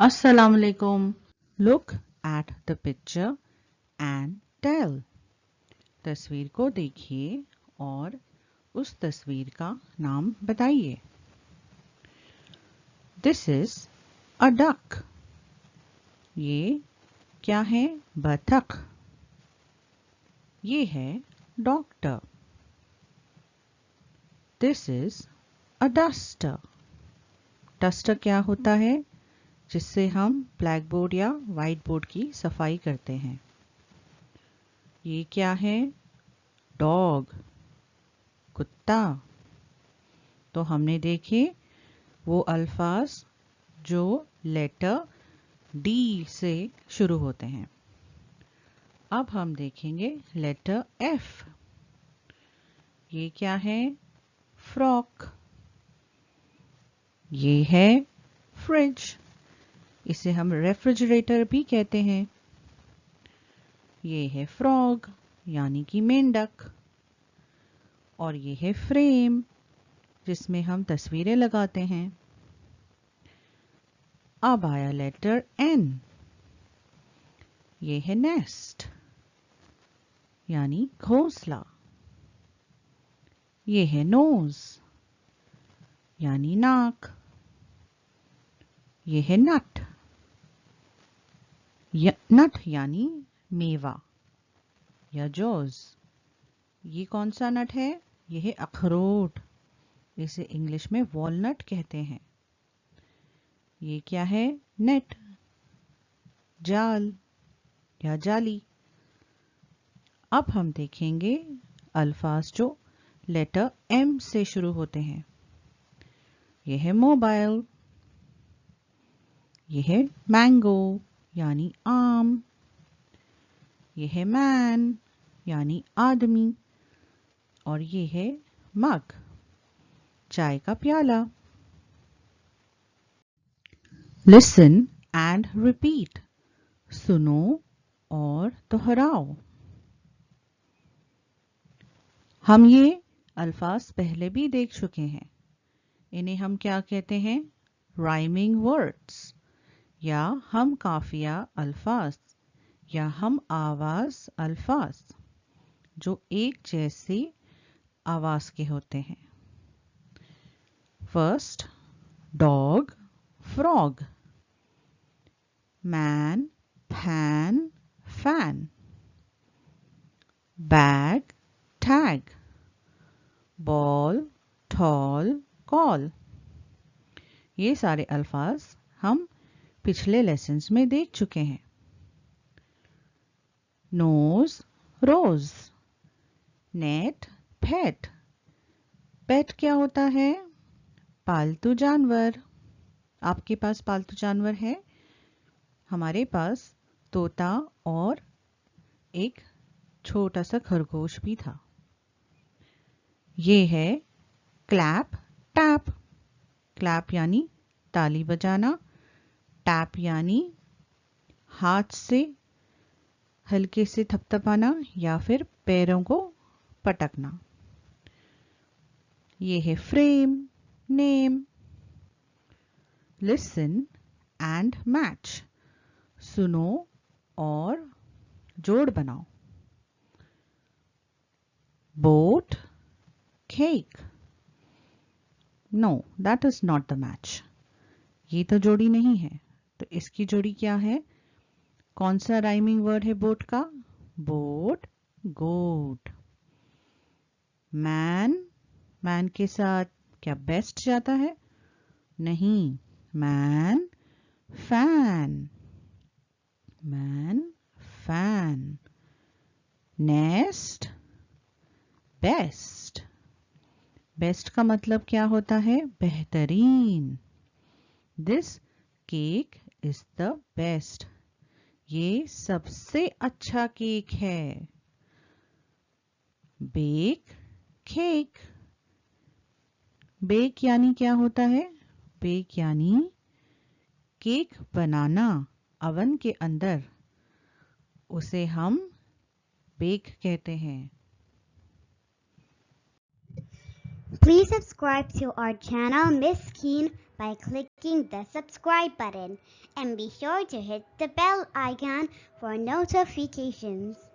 Assalamu alaikum. Look at the picture and tell. तस्वीर को देखिए और उस तस्वीर का नाम बताइए. This is a duck. ये क्या है? बतख. ये है doctor. This is a duster. Duster क्या होता है? जिससे हम ब्लैक बोर्ड या वाइट बोर्ड की सफाई करते हैं. ये क्या है? डॉग, कुत्ता. तो हमने देखे वो अल्फाज जो लेटर डी से शुरू होते हैं. अब हम देखेंगे लेटर एफ. ये क्या है? फ्रॉक. ये है फ्रिज. इसे हम रेफ्रिजरेटर भी कहते हैं. ये है फ्रॉग यानी कि मेंढक. और ये है फ्रेम जिसमें हम तस्वीरें लगाते हैं. अब आया लेटर एन. ये है नेस्ट यानी घोंसला. ये है नोज यानी नाक. ये है नट. नट यानी मेवा या जॉज. ये कौन सा नट है? ये है अखरोट. इसे इंग्लिश में वॉलनट कहते हैं. ये क्या है? नेट, जाल या जाली. अब हम देखेंगे अल्फाज जो लेटर एम से शुरू होते हैं. ये है मोबाइल. ये है मैंगो यानी आम. ये है मैन यानी आदमी. और ये है मग, चाय का प्याला. Listen and repeat. सुनो और दोहराओ. हम ये अल्फाज पहले भी देख चुके हैं. इन्हें हम क्या कहते हैं? राइमिंग वर्ड्स या हम काफिया अल्फाज या हम आवाज अल्फाज जो एक जैसी आवाज के होते हैं. First, dog, frog. Man, pan, fan. Bag, tag. Ball, tall, call. ये सारे अल्फाज हम पिछले लेसन्स में देख चुके हैं. नोज, रोज. नेट, पेट. पेट क्या होता है? पालतू जानवर. आपके पास पालतू जानवर है? हमारे पास तोता और एक छोटा सा खरगोश भी था. ये है क्लैप, टैप. क्लैप यानी ताली बजाना. टैप यानी हाथ से हल्के से थपथपाना या फिर पैरों को पटकना. ये है frame, name. Listen and match. सुनो और जोड़ बनाओ. Boat, cake. No, that is not the match. ये तो जोड़ी नहीं है. तो इसकी जोड़ी क्या है? कौन सा राइमिंग वर्ड है बोट का? बोट, गोट. मैन, मैन के साथ क्या बेस्ट जाता है? नहीं. Man, fan. Man, fan. Nest, best. Best का मतलब क्या होता है? बेहतरीन. This cake is the best. ये सबसे अच्छा केक है. Bake, cake. बेक यानी क्या होता है? बेक यानी केक बनाना अवन के अंदर. उसे हम बेक कहते हैं. Please subscribe to our channel, Miss Keen by clicking the subscribe button and be sure to hit the bell icon for notifications.